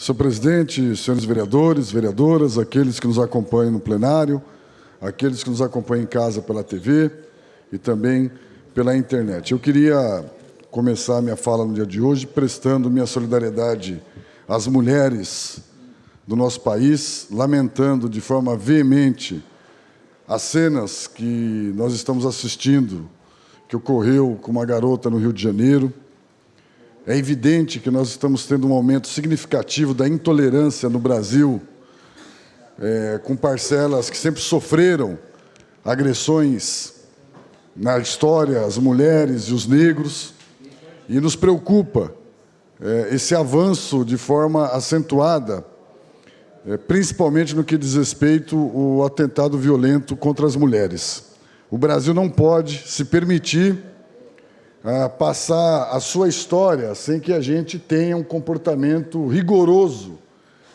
Senhor presidente, senhores vereadores, vereadoras, aqueles que nos acompanham no plenário, aqueles que nos acompanham em casa pela TV e também pela internet. Eu queria começar minha fala no dia de hoje prestando minha solidariedade às mulheres do nosso país, lamentando de forma veemente as cenas que nós estamos assistindo, que ocorreu com uma garota no Rio de Janeiro. É evidente que nós estamos tendo um aumento significativo da intolerância no Brasil, com parcelas que sempre sofreram agressões na história, as mulheres e os negros, e nos preocupa esse avanço de forma acentuada, principalmente no que diz respeito ao atentado violento contra as mulheres. O Brasil não pode se permitir passar a sua história sem que a gente tenha um comportamento rigoroso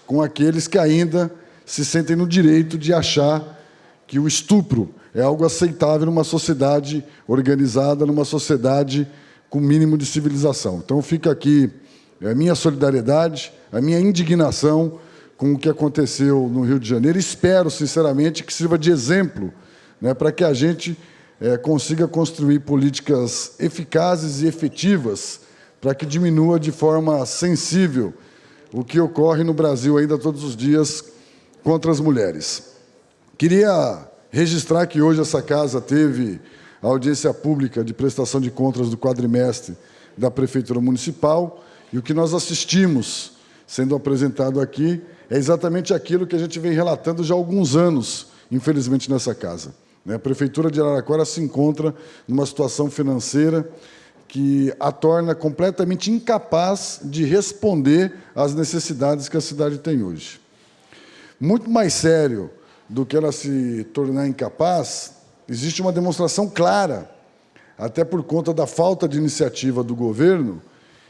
com aqueles que ainda se sentem no direito de achar que o estupro é algo aceitável numa sociedade organizada, numa sociedade com mínimo de civilização. Então, fica aqui a minha solidariedade, a minha indignação com o que aconteceu no Rio de Janeiro. Espero, sinceramente, que sirva de exemplo, para que a gente consiga construir políticas eficazes e efetivas para que diminua de forma sensível o que ocorre no Brasil ainda todos os dias contra as mulheres. Queria registrar que hoje essa casa teve a audiência pública de prestação de contas do quadrimestre da Prefeitura Municipal, e o que nós assistimos sendo apresentado aqui é exatamente aquilo que a gente vem relatando já há alguns anos, infelizmente, nessa casa. A Prefeitura de Araraquara se encontra numa situação financeira que a torna completamente incapaz de responder às necessidades que a cidade tem hoje. Muito mais sério do que ela se tornar incapaz, existe uma demonstração clara, até por conta da falta de iniciativa do governo,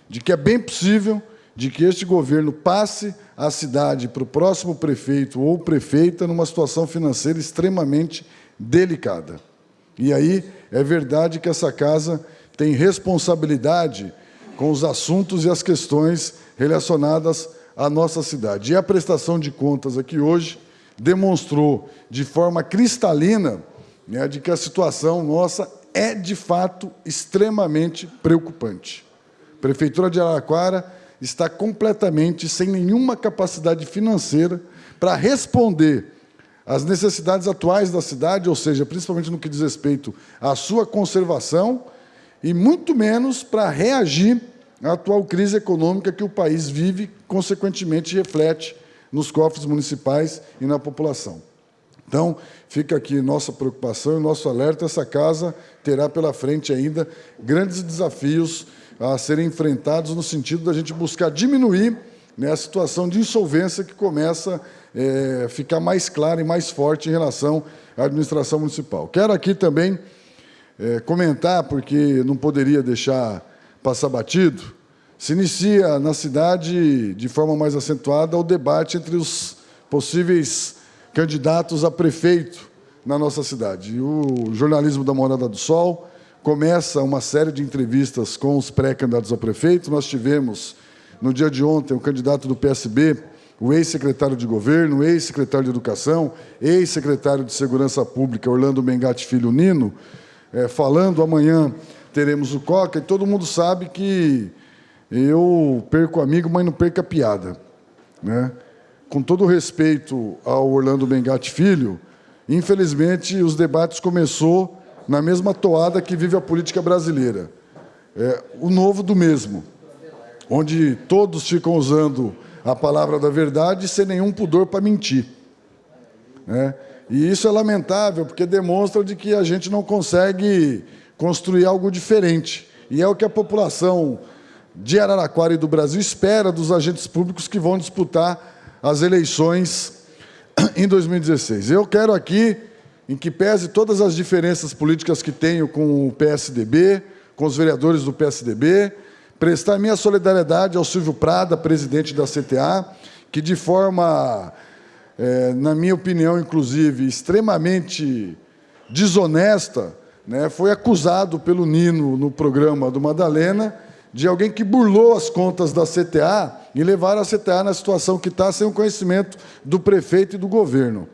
de que é bem possível de que este governo passe a cidade para o próximo prefeito ou prefeita numa situação financeira extremamente delicada. E aí é verdade que essa casa tem responsabilidade com os assuntos e as questões relacionadas à nossa cidade. E a prestação de contas aqui hoje demonstrou de forma cristalina, de que a situação nossa é, de fato, extremamente preocupante. A Prefeitura de Araraquara está completamente sem nenhuma capacidade financeira para responder às necessidades atuais da cidade, ou seja, principalmente no que diz respeito à sua conservação, e muito menos para reagir à atual crise econômica que o país vive, consequentemente reflete nos cofres municipais e na população. Então, fica aqui nossa preocupação e nosso alerta. Essa casa terá pela frente ainda grandes desafios a serem enfrentados no sentido da gente buscar diminuir a situação de insolvência que começa a ficar mais clara e mais forte em relação à administração municipal. Quero aqui também comentar, porque não poderia deixar passar batido, se inicia na cidade, de forma mais acentuada, o debate entre os possíveis candidatos a prefeito na nossa cidade. E o jornalismo da Morada do Sol começa uma série de entrevistas com os pré-candidatos a prefeito. Nós tivemos, no dia de ontem, o candidato do PSB, o ex-secretário de Governo, ex-secretário de Educação, ex-secretário de Segurança Pública, Orlando Mengatti Filho Nino, falando. Amanhã teremos o Coca, e todo mundo sabe que eu perco amigo, mas não perco a piada. Com todo o respeito ao Orlando Mengatti Filho, infelizmente, os debates começou na mesma toada que vive a política brasileira. O novo do mesmo, onde todos ficam usando a palavra da verdade sem nenhum pudor para mentir. E isso é lamentável, porque demonstra de que a gente não consegue construir algo diferente. E é o que a população de Araraquara e do Brasil espera dos agentes públicos que vão disputar as eleições em 2016. Eu quero aqui, em que pese todas as diferenças políticas que tenho com o PSDB, com os vereadores do PSDB, prestar minha solidariedade ao Silvio Prada, presidente da CTA, que de forma, na minha opinião, inclusive, extremamente desonesta, foi acusado pelo Nino, no programa do Madalena, de alguém que burlou as contas da CTA e levaram a CTA na situação que está, sem o conhecimento do prefeito e do governo.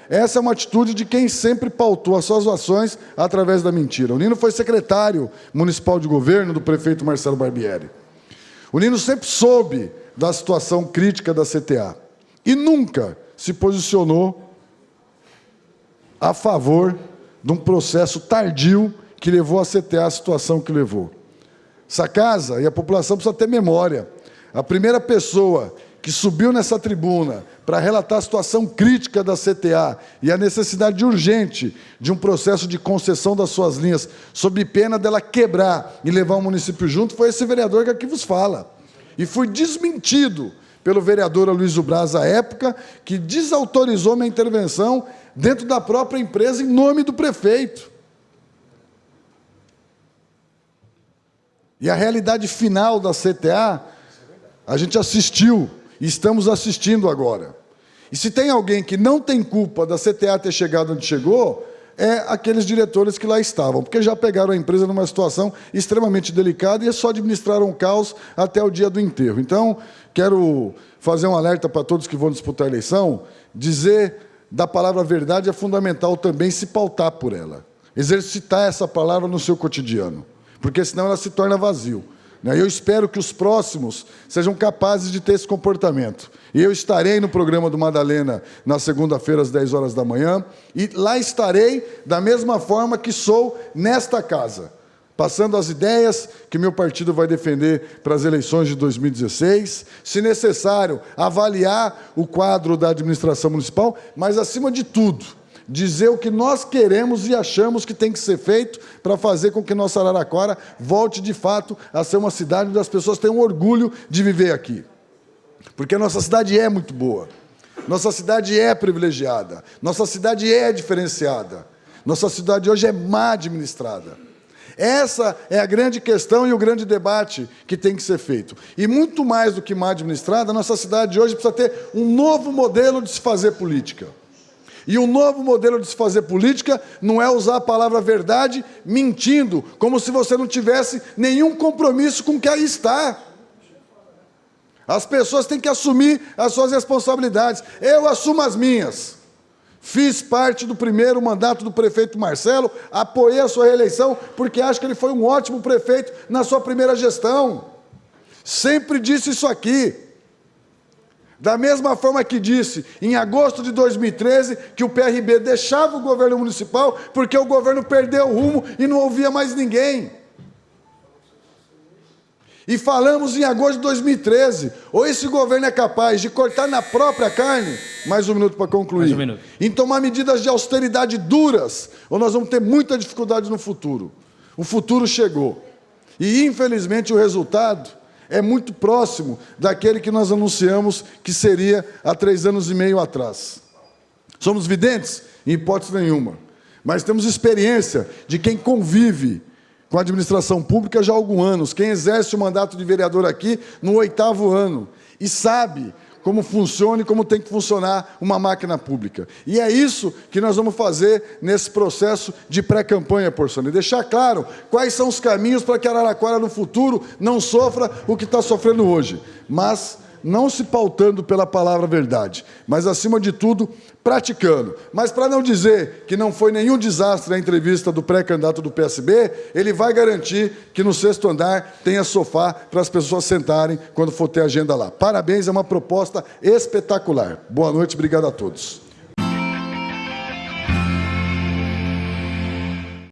Essa é uma atitude de quem sempre pautou as suas ações através da mentira. O Nino foi secretário municipal de governo do prefeito Marcelo Barbieri. O Nino sempre soube da situação crítica da CTA e nunca se posicionou a favor de um processo tardio que levou a CTA à situação que levou. Essa casa e a população precisa ter memória. A primeira pessoa que subiu nessa tribuna para relatar a situação crítica da CTA e a necessidade urgente de um processo de concessão das suas linhas, sob pena dela quebrar e levar o município junto, foi esse vereador que aqui vos fala. E foi desmentido pelo vereador Aloysio Braz, à época, que desautorizou minha intervenção dentro da própria empresa em nome do prefeito. E a realidade final da CTA, a gente assistiu e estamos assistindo agora. E se tem alguém que não tem culpa da CTA ter chegado onde chegou, é aqueles diretores que lá estavam, porque já pegaram a empresa numa situação extremamente delicada e só administraram o caos até o dia do enterro. Então, quero fazer um alerta para todos que vão disputar a eleição, dizer da palavra verdade é fundamental também se pautar por ela, exercitar essa palavra no seu cotidiano, porque senão ela se torna vazio. Eu espero que os próximos sejam capazes de ter esse comportamento. E eu estarei no programa do Madalena na segunda-feira, às 10 horas da manhã, e lá estarei da mesma forma que sou nesta casa, passando as ideias que meu partido vai defender para as eleições de 2016, se necessário, avaliar o quadro da administração municipal, mas, acima de tudo, dizer o que nós queremos e achamos que tem que ser feito para fazer com que nossa Araraquara volte, de fato, a ser uma cidade onde as pessoas tenham orgulho de viver aqui. Porque a nossa cidade é muito boa, nossa cidade é privilegiada, nossa cidade é diferenciada, nossa cidade hoje é má administrada. Essa é a grande questão e o grande debate que tem que ser feito. E muito mais do que má administrada, a nossa cidade hoje precisa ter um novo modelo de se fazer política. E um novo modelo de se fazer política não é usar a palavra verdade mentindo, como se você não tivesse nenhum compromisso com o que aí está. As pessoas têm que assumir as suas responsabilidades. Eu assumo as minhas. Fiz parte do primeiro mandato do prefeito Marcelo, apoiei a sua reeleição, porque acho que ele foi um ótimo prefeito na sua primeira gestão. Sempre disse isso aqui. Da mesma forma que disse, em agosto de 2013, que o PRB deixava o governo municipal porque o governo perdeu o rumo e não ouvia mais ninguém. E falamos em agosto de 2013, ou esse governo é capaz de cortar na própria carne, mais um minuto para concluir, Mais um minuto. em tomar medidas de austeridade duras, ou nós vamos ter muita dificuldade no futuro. O futuro chegou. E, infelizmente, o resultado é muito próximo daquele que nós anunciamos que seria há 3 anos e meio atrás. Somos videntes? Em hipótese nenhuma. Mas temos experiência de quem convive com a administração pública já há alguns anos, quem exerce o mandato de vereador aqui no 8º ano, e sabe como funciona e como tem que funcionar uma máquina pública. E é isso que nós vamos fazer nesse processo de pré-campanha, Porsoni. Deixar claro quais são os caminhos para que a Araraquara no futuro não sofra o que está sofrendo hoje, mas não se pautando pela palavra verdade, mas, acima de tudo, praticando. Mas, para não dizer que não foi nenhum desastre a entrevista do pré-candidato do PSB, ele vai garantir que no 6º andar tenha sofá para as pessoas sentarem quando for ter agenda lá. Parabéns, é uma proposta espetacular. Boa noite, obrigado a todos.